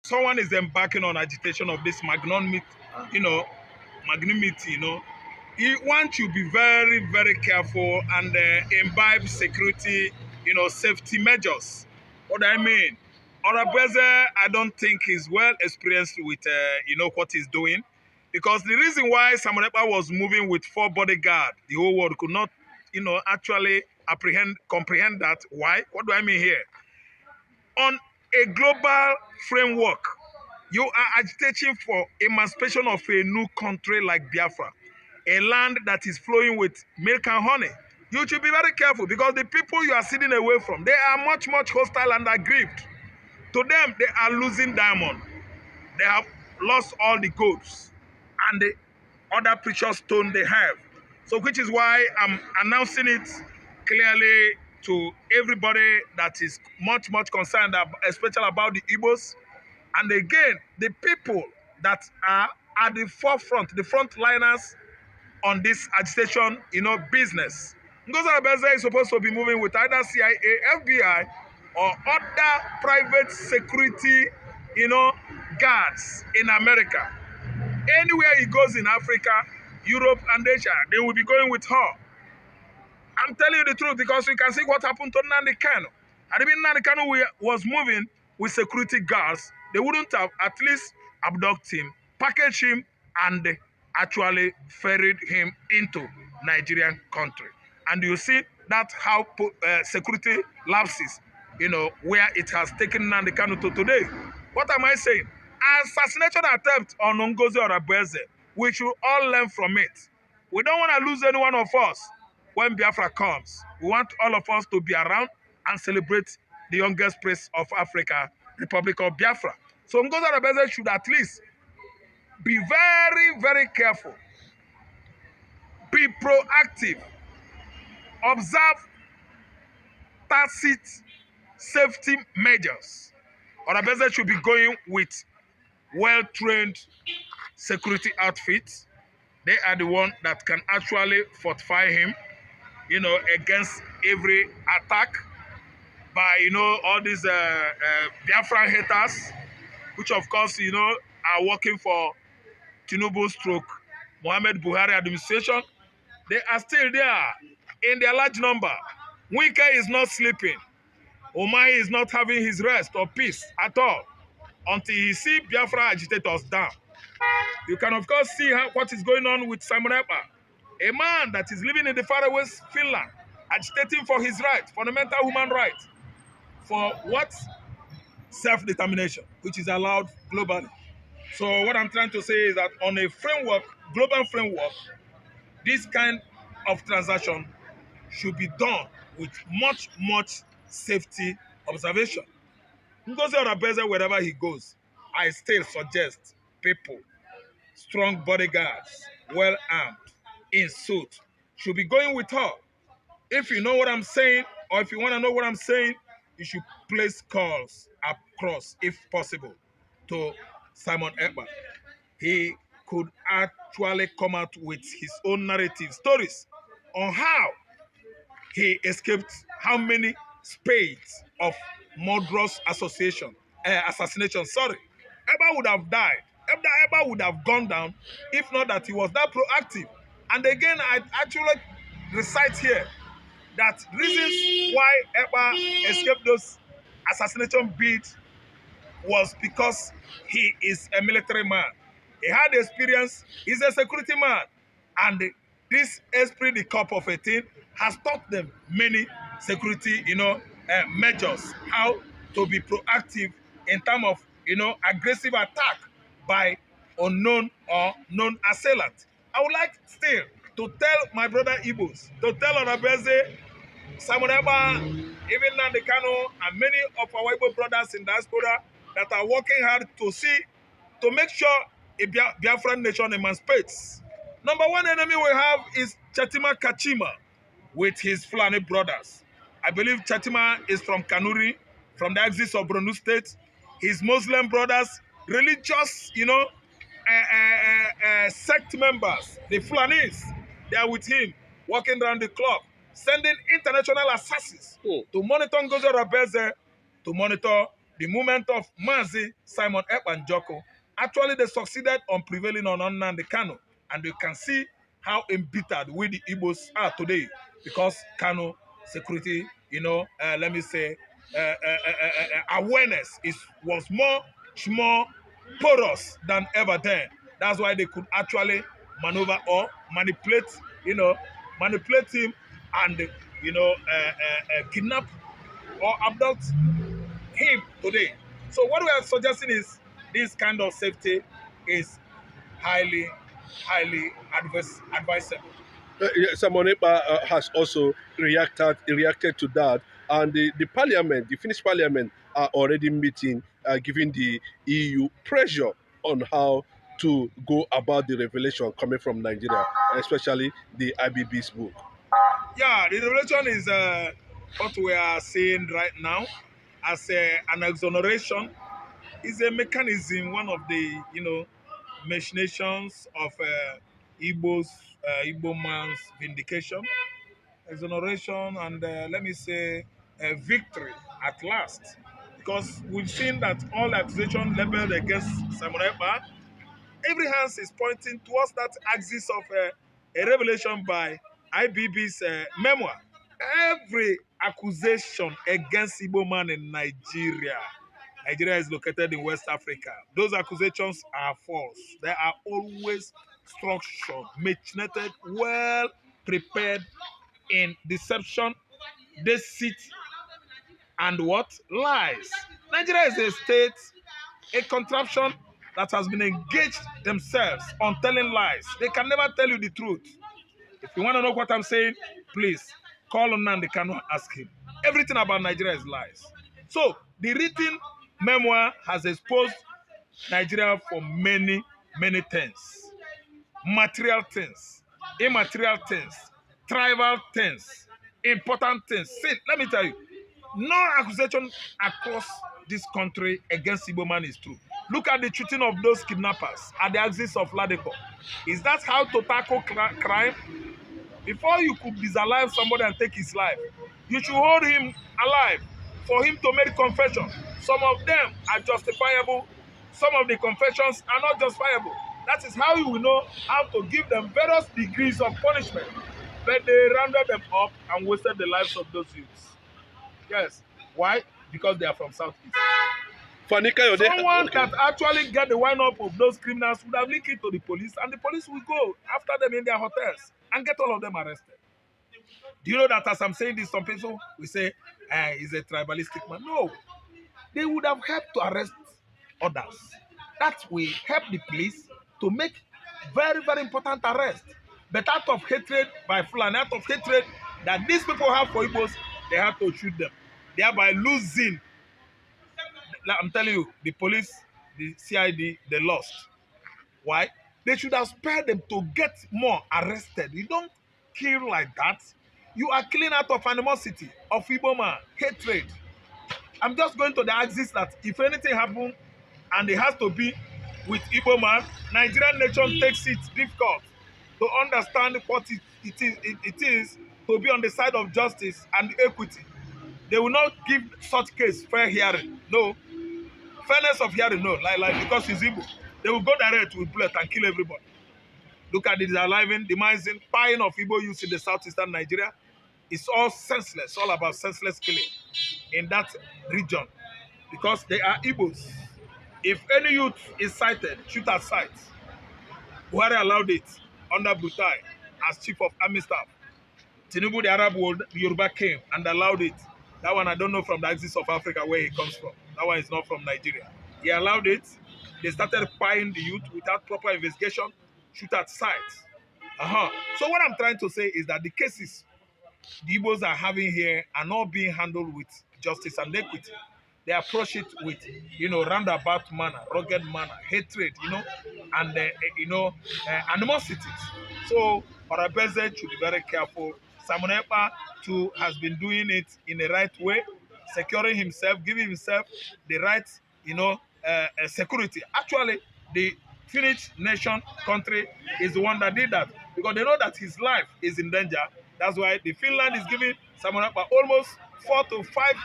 someone is embarking on agitation of this magnanimity, he wants you to be very, very careful and imbibe security, safety measures. What do I mean? Orabueze, I don't think he's well experienced with, what he's doing. Because the reason why Simon Ekpa was moving with 4 bodyguards, the whole world could not, actually comprehend that. Why? What do I mean here? On a global framework, you are agitating for emancipation of a new country like Biafra, a land that is flowing with milk and honey. You should be very careful because the people you are sitting away from, they are much, much hostile and aggrieved. To them, they are losing diamond. They have lost all the golds and the other precious stone they have. So which is why I'm announcing it clearly to everybody that is much, much concerned, especially about the Igbos. And again, the people that are at the forefront, the frontliners on this agitation, business. Ngozi Orabueze is supposed to be moving with either CIA, FBI, or other private security, guards in America. Anywhere he goes in Africa, Europe, and Asia, they will be going with her. I'm telling you the truth because you can see what happened to nnamdikanu. And if nnamdikanu was moving with security guards, they wouldn't have at least abducted him, packaged him, and actually ferried him into Nigerian country. And you see that's how security lapses, where it has taken nnamdikanu to today. What am I saying? Assassination attempt on Ngozi Orabueze, we should all learn from it. We don't want to lose any one of us when Biafra comes. We want all of us to be around and celebrate the youngest place of Africa, Republic of Biafra. So Ngozi Orabueze should at least be very, very careful. Be proactive. Observe tacit safety measures. Orabueze should be going with well-trained security outfits. They are the ones that can actually fortify him, against every attack by, all these Biafran haters, which of course, are working for Tinubu stroke Muhammad Buhari administration. They are still there in their large number. Wike is not sleeping. Omai is not having his rest or peace at all until he sees Biafra agitators down. You can, of course, see what is going on with Simon Ekpa, a man that is living in the faraway Finland, agitating for his rights, fundamental human rights, for what? Self-determination, which is allowed globally. So what I'm trying to say is that on a framework, global framework, this kind of transaction should be done with much, much safety observation. Ngozi Orabueze, wherever he goes, I still suggest people, strong bodyguards, well armed, in suit, should be going with her. If you know what I'm saying, or if you want to know what I'm saying, you should place calls across, if possible, to Simon Ekpa. He could actually come out with his own narrative stories on how he escaped how many spades of murderous assassination. Ekpa would have died. Ekpa would have gone down if not that he was that proactive. And again, I actually recite here that reasons why Ekpa escaped those assassination beats was because he is a military man. He had experience, he's a security man. And this esprit de corps of 18 has taught them many security, measures, how to be proactive in terms of, aggressive attack by unknown or known assailant. I would like still to tell my brother Igbos, to tell Orabueze, Simon Ekpa, even nnamdikanu, and many of our Igbo brothers in diaspora that are working hard to make sure a Biafran nation emancipates. Number one enemy we have is Chetima Kachima with his Fulani brothers. I believe Chetima is from Kanuri, from the axis of Borno State. His Muslim brothers, religious, sect members, the Fulanis, they are with him, walking around the clock, sending international assassins to monitor Ngozi Orabueze, to monitor the movement of Mazi, Simon Ekpa and Joko, actually they succeeded on prevailing on nnamdikanu. And you can see how embittered we the Igbos are today because Kanu security, let me say, awareness was much more porous than ever then. That's why they could actually maneuver or manipulate, manipulate him and, kidnap or abduct him today. So what we are suggesting is this kind of safety is highly, highly advisable. Simon Ekpa has also reacted to that, and the parliament, the Finnish parliament, are already meeting, giving the EU pressure on how to go about the revelation coming from Nigeria, especially the IBB's book. Yeah, the revelation is what we are seeing right now as an exoneration is a mechanism, one of the machinations of Igbo man's vindication, exoneration, and let me say a victory at last. Because we've seen that all accusations leveled against Simon Ekpa, every hand is pointing towards that axis of a revelation by IBB's memoir. Every accusation against Igbo man in Nigeria. Nigeria is located in West Africa. Those accusations are false. They are always structured, machinated, well prepared in deception, deceit, and what? Lies. Nigeria is a state, a contraption that has been engaged themselves on telling lies. They can never tell you the truth. If you want to know what I'm saying, please call on nnamdikanu and ask him. Everything about Nigeria is lies. So the written memoir has exposed Nigeria for many, many things. Material things, immaterial things, tribal things, important things. See, let me tell you, no accusation across this country against Igbo man is true. Look at the treating of those kidnappers at the axis of Ladeko. Is that how to tackle crime? Before you could disalive somebody and take his life, you should hold him alive for him to make confession. Some of them are justifiable. Some of the confessions are not justifiable. That is how you will know how to give them various degrees of punishment. But they rounded them up and wasted the lives of those youths. Yes. Why? Because they are from Southeast. Someone that actually get the wind-up of those criminals would have linked it to the police, and the police will go after them in their hotels and get all of them arrested. Do you know that as I'm saying this, some people will say, he's a tribalistic man. No. They would have helped to arrest others. That will help the police to make very, very important arrests. But out of hatred by Fulani, out of hatred that these people have for Igbos, they have to shoot them, thereby losing. I'm telling you, the police, the CID, they lost. Why? They should have spared them to get more arrested. You don't kill like that. You are killing out of animosity, of Igbo man, hatred. I'm just going to the axis that if anything happens and it has to be with Igbo man, Nigerian nation takes it difficult to understand what it is to be on the side of justice and equity. They will not give such case fair hearing. No. Fairness of hearing, no. Like because he's Igbo. They will go direct with bullet and kill everybody. Look at the desaliving, demising, buying of Igbo youth in the southeastern Nigeria. It's all senseless, all about senseless killing in that region because they are Igbos. If any youth is cited, shoot at sight. Buhari allowed it under Butai as chief of army staff. Tinubu, the Arab world, the Yoruba came and allowed it. That one I don't know from the axis of Africa where he comes from. That one is not from Nigeria. He allowed it. They started buying the youth without proper investigation, shoot at sight. So what I'm trying to say is that the cases the Igbos are having here are not being handled with justice and equity. They approach it with, roundabout manner, rugged manner, hatred, and, animosities. So Orabueze should be very careful. Simon Ekpa, too, has been doing it in the right way, securing himself, giving himself the right, security. Actually, the Finnish nation country is the one that did that because they know that his life is in danger. That's why the Finland is giving Simon Ekpa almost 4 to 5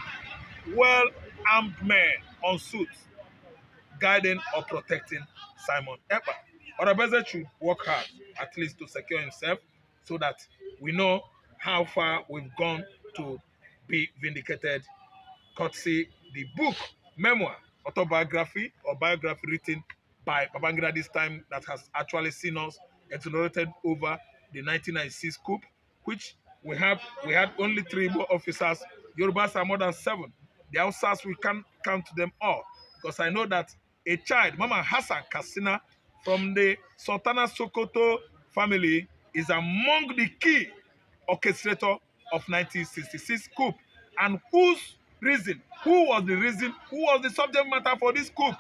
well-armed men on suit guiding or protecting Simon Ekpa. Orabueze should work hard, at least to secure himself, so that we know how far we've gone to be vindicated, courtesy the book, memoir, autobiography, or biography written by Babangida this time that has actually seen us exonerated over the 1996 coup, which we had only 3 Igbo officers. Yorubas are more than 7. The Hausas, we can't count them all, because I know that a child, Mama Hassan Kassina, from the Sultana Sokoto family, is among the key orchestrator of 1966 coup. And who was the subject matter for this coup?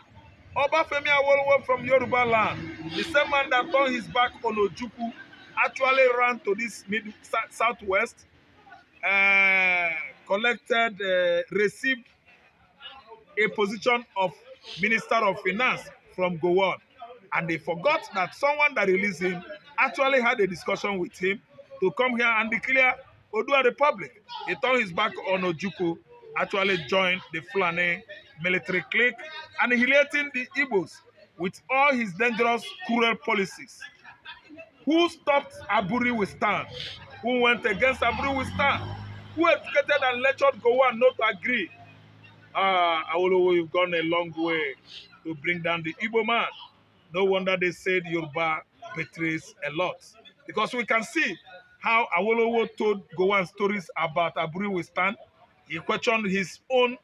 Obafemi Awolowo from Yoruba land, the same man that turned his back on Ojukwu, actually ran to this southwest, received a position of Minister of Finance from Gowon. And they forgot that someone that released him actually had a discussion with him to come here and declare Odua Republic. He turned his back on Ojukwu, actually joined the Fulani military clique, annihilating the Igbos with all his dangerous, cruel policies. Who stopped Aburi with stand? Who went against Aburi with stand? Who educated and lectured Gowon not to agree? Awolowo, you've gone a long way to bring down the Igbo man. No wonder they said Yoruba betrays a lot. Because we can see how Awolowo told Gowon stories about Aburi Wistan. He questioned his own,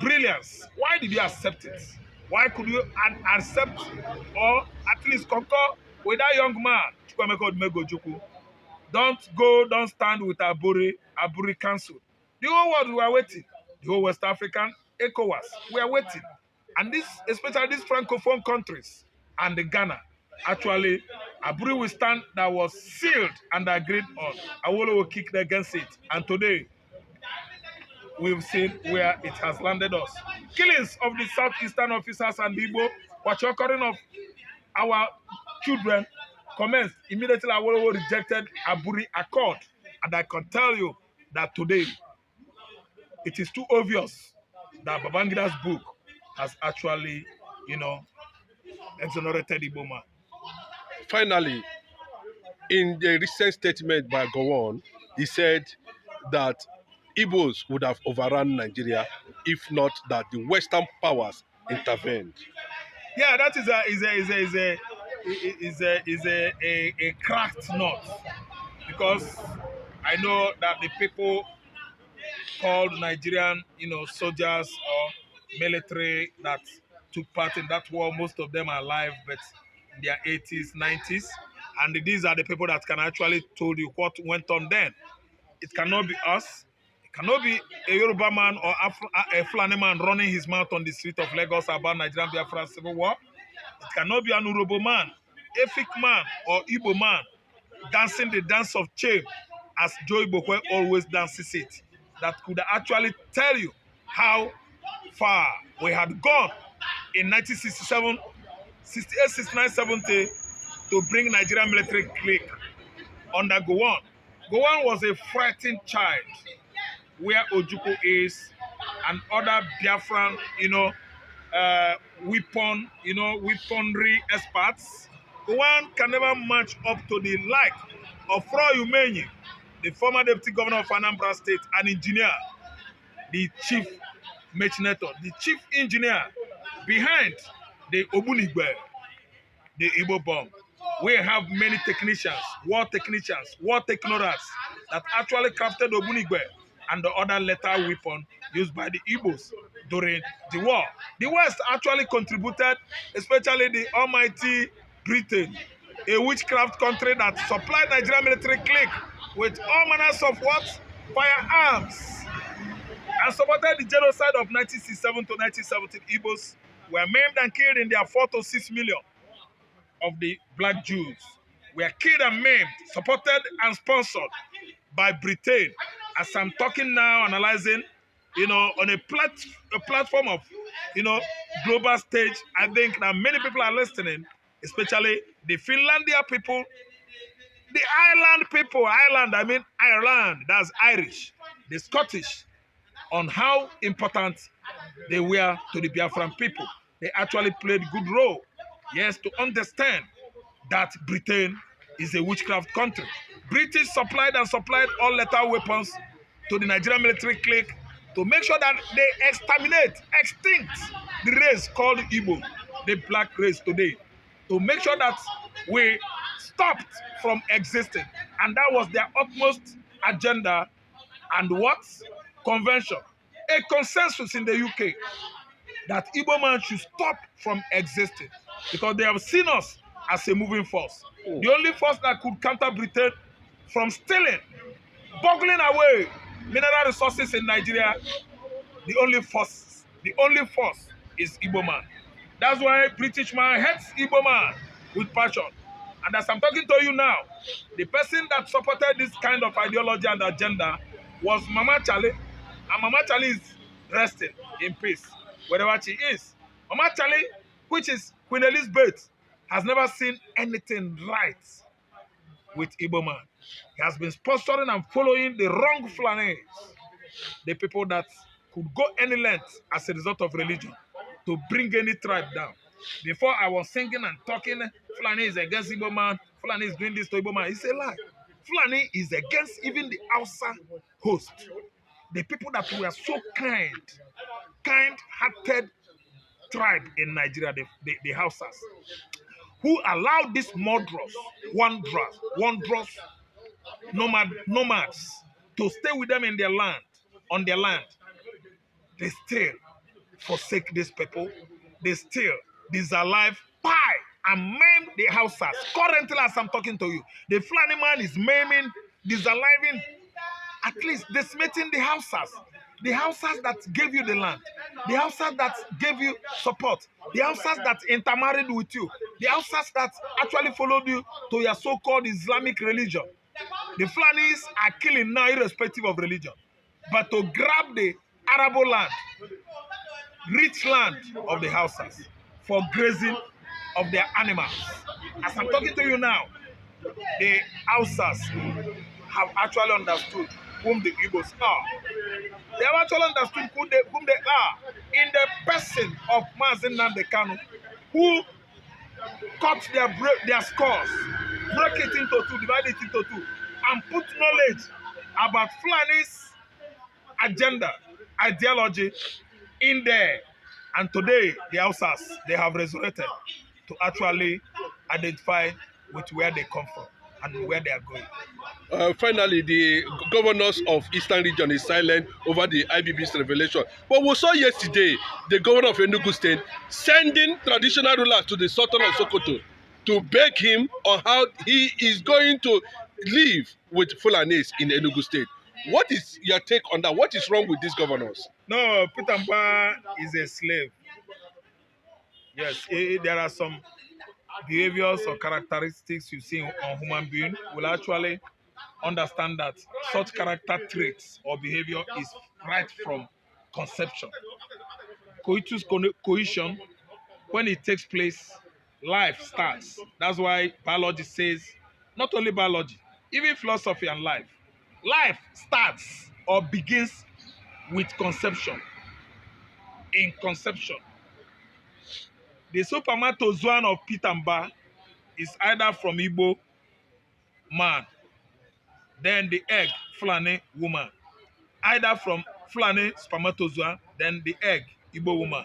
brilliance. Why did he accept it? Why could you accept or at least concur with that young man? Don't stand with Aburi Council. The whole world were waiting. The whole West African ECOWAS were waiting. And this, especially these Francophone countries and the Ghana, actually, Aburi will stand that was sealed and agreed on. Awolowo kicked against it. And today, we've seen where it has landed us. Killings of the southeastern officers and Igbo, occurring of our children commenced. Immediately, Awolowo rejected Aburi Accord. And I can tell you that today, it is too obvious that Babangida's book has actually, exonerated Igbo man. Finally, in the recent statement by Gowon, he said that Igbos would have overrun Nigeria if not that the Western powers intervened. Yeah, that is a cracked nut, because I know that the people called Nigerian, soldiers or military that took part in that war, most of them are alive, but in their 80s, 90s. And these are the people that can actually told you what went on then. It cannot be us. It cannot be a Yoruba man or a Fulani man running his mouth on the street of Lagos about Nigerian BiAFRA civil war. It cannot be an Urobo man, Efik man, or Igbo man dancing the dance of shame as Joe Ibokwe always dances it. That could actually tell you how far we had gone in 1967, 68, 69, 70 to bring Nigerian military clique under Gowon. Gowon was a frightened child where Ojukwu is and other Biafran, weaponry experts. Gowon can never match up to the like of Fro Umenyi, the former deputy governor of Anambra State, an engineer, the chief machinator, the chief engineer behind the Obunigbe, the Igbo bomb. We have many technicians, war technograpers that actually crafted Obunigbe and the other lethal weapon used by the Igbos during the war. The West actually contributed, especially the almighty Britain, a witchcraft country that supplied Nigerian military clique with all manners of what? Firearms. And supported the genocide of 1967 to 1917. Igbos were maimed and killed in their 4 to 6 million of the black Jews. Were killed and maimed, supported and sponsored by Britain. As I'm talking now, analyzing, on a platform of, global stage, I think that many people are listening, especially the Finlandia people, the island people, Ireland, that's Irish, the Scottish, on how important they were to the Biafran people. They actually played a good role. Yes, to understand that Britain is a witchcraft country. British supplied all lethal weapons to the Nigerian military clique to make sure that they extinct the race called Igbo, the black race today, to make sure that we stopped from existing. And that was their utmost agenda and what? Convention. A consensus in the UK that Igbo man should stop from existing because they have seen us as a moving force. The only force that could counter Britain from stealing, boggling away mineral resources in Nigeria, the only force is Igbo man. That's why British man hates Igbo man with passion. And as I'm talking to you now, the person that supported this kind of ideology and agenda was Mama Charlie. And Mama Charlie is resting in peace wherever she is. Mama Charlie, which is Queen Elizabeth, has never seen anything right with Igbo man. He has been sponsoring and following the wrong Fulanis, the people that could go any length as a result of religion to bring any tribe down. Before I was singing and talking, Fulani is against Igbo man, Fulani is doing this to Igbo man. It's a lie. Fulani is against even the Hausa host. The people that were so kind-hearted tribe in Nigeria, the Hausas, who allowed these wondrous nomads to stay with them in their land, on their land. They still forsake these people. They still disalive, pie, and maim the Hausas. Currently, as I'm talking to you, the Fulani man is maiming, disaliving, at least decimating the Hausas. The Hausas that gave you the land. The Hausas that gave you support. The Hausas that intermarried with you. The Hausas that actually followed you to your so-called Islamic religion. The Fulanis are killing now irrespective of religion. But to grab the Arabo land, rich land of the Hausas for grazing of their animals. As I'm talking to you now, the Hausas have actually understood whom the Igbos are. They have actually understood whom they are in the person of nnamdikanu, who cut their skulls, break it into two, divide it into two, and put knowledge about Fulani's agenda, ideology in there. And today, the Hausas, they have resurrected to actually identify with where they come from and where they are going. Finally, the governors of Eastern region is silent over the IBB's revelation. But we saw yesterday the governor of Enugu State sending traditional rulers to the Sultan of Sokoto to beg him on how he is going to live with Fulanis in Enugu State. What is your take on that? What is wrong with these governors? No, Pitamba is a slave. Yes, there are some behaviors or characteristics you see on human being will actually understand that such character traits or behavior is right from conception. Coitus coition, when it takes place, life starts. That's why biology says, not only biology, even philosophy and life starts or begins with conception. In conception, the spermatozoan of Pitamba is either from Igbo man, then the egg, Fulani woman. Either from Fulani spermatozoa, then the egg, Igbo woman.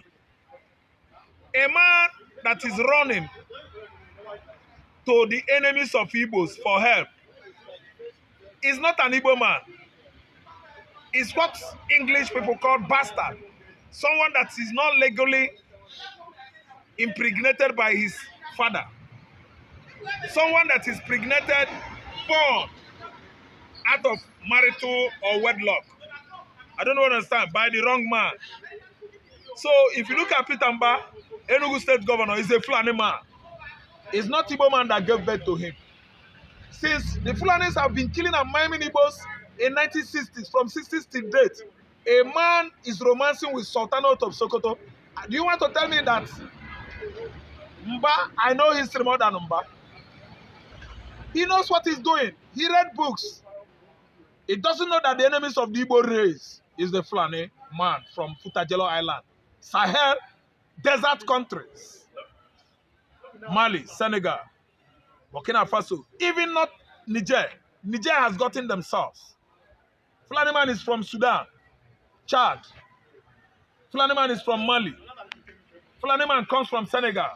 A man that is running to the enemies of Igbos for help is not an Igbo man. It's what English people call bastard. Someone that is not legally impregnated by his father. Someone that is pregnated, born out of marital or wedlock. I don't understand, by the wrong man. So if you look at Pitamba, Enugu State Governor is a Fulani man. It's not Igbo man that gave birth to him. Since the Fulanis have been killing and maiming Igbos in 1960s, from 60s to date, a man is romancing with Sultanate of Sokoto. Do you want to tell me that Mba, I know history more than Mba? He knows what he's doing. He read books. He doesn't know that the enemies of the Igbo race is the Fulani man from Futajelo Island. Sahel, desert countries, Mali, Senegal, Burkina Faso, even not Niger. Niger has gotten themselves. Fulani man is from Sudan, Chad. Fulani man is from Mali. Fulani man comes from Senegal,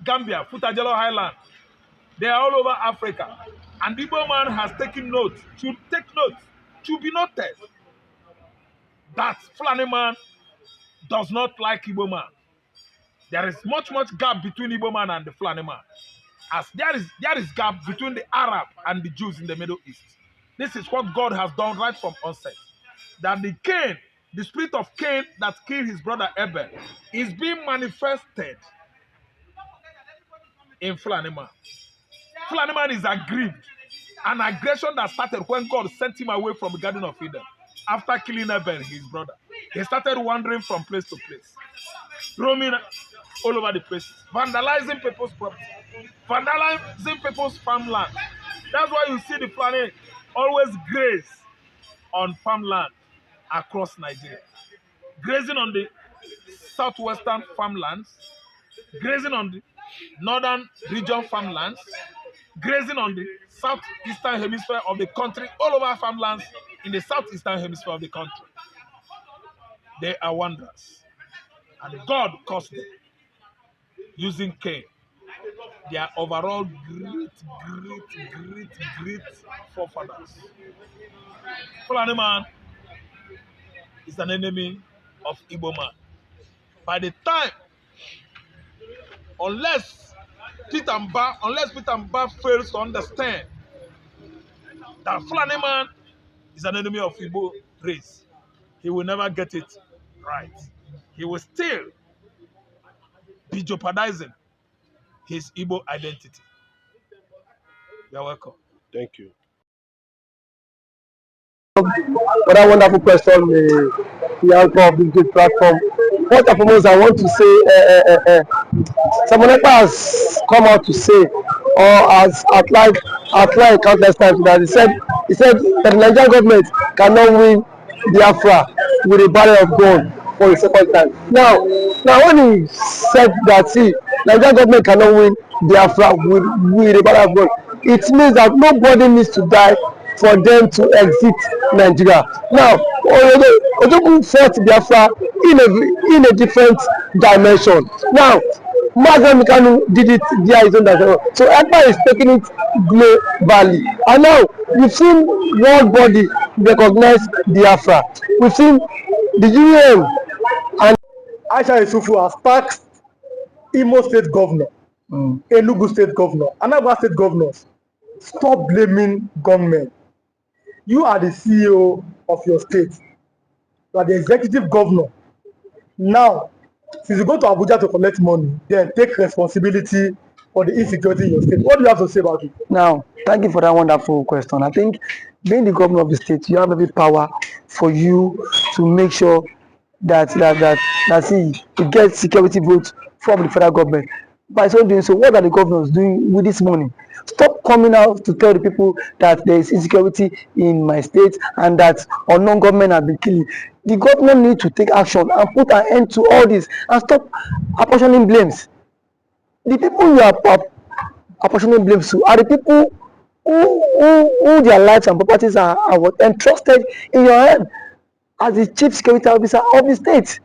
Gambia, Futajelo Highland. They are all over Africa. And Igbo man has taken note, should take note, to be noted that Fulani man does not like Igbo man. There is much gap between Igbo man and the Fulani man. As there is gap between the Arab and the Jews in the Middle East. This is what God has done right from onset. That the spirit of Cain that killed his brother Abel is being manifested in Fulani man. Fulani man is aggrieved. An aggression that started when God sent him away from the Garden of Eden after killing Abel, his brother. He started wandering from place to place, roaming all over the places, vandalizing people's property, vandalizing people's farmland. That's why you see the Fulani always graze on farmland across Nigeria. Grazing on the southwestern farmlands, grazing on the northern region farmlands, grazing on the southeastern hemisphere of the country, all over farmlands in the southeastern hemisphere of the country. They are wonders. And God caused them using Cain. They are overall great forefathers. Fulani man is an enemy of Igbo man. By the time, unless Peter Mba fails to understand that Fulani man is an enemy of Igbo race, he will never get it right. He will still be jeopardizing his Igbo identity. You're welcome. Thank you. For that wonderful question, the anchor of this great platform. First and foremost, I want to say, someone has come out to say, or has outlined countless times that he said that the Nigerian government cannot win BiAFRA with a barrel of gold for a second time. Now when he said that, see, Nigerian government cannot win BiAFRA with a barrel of gold, it means that nobody needs to die for them to exit Nigeria. Now, Ojogun fought Biafra in a different dimension. Now, nnamdikanu did it via his own dimension. So ECPA is taking it globally. And now, we've seen world body recognize Biafra. We've seen the UN and Aisha Isufu has taxed Imo State Governor, Enugu State Governor, Anambra State Governors. Stop blaming government. You are the CEO of your state. You are the executive governor. Now, since you go to Abuja to collect money, then take responsibility for the insecurity in your state. What do you have to say about it? Now, thank you for that wonderful question. I think being the governor of the state, you have every power for you to make sure that you get security votes from the federal government. By so doing so, what are the governors doing with this money? Stop coming out to tell the people that there is insecurity in my state and that unknown government have been killing. The government need to take action and put an end to all this and stop apportioning blames. The people you are apportioning blames to are the people who their lives and properties are entrusted in your hand as the chief security officer of the state.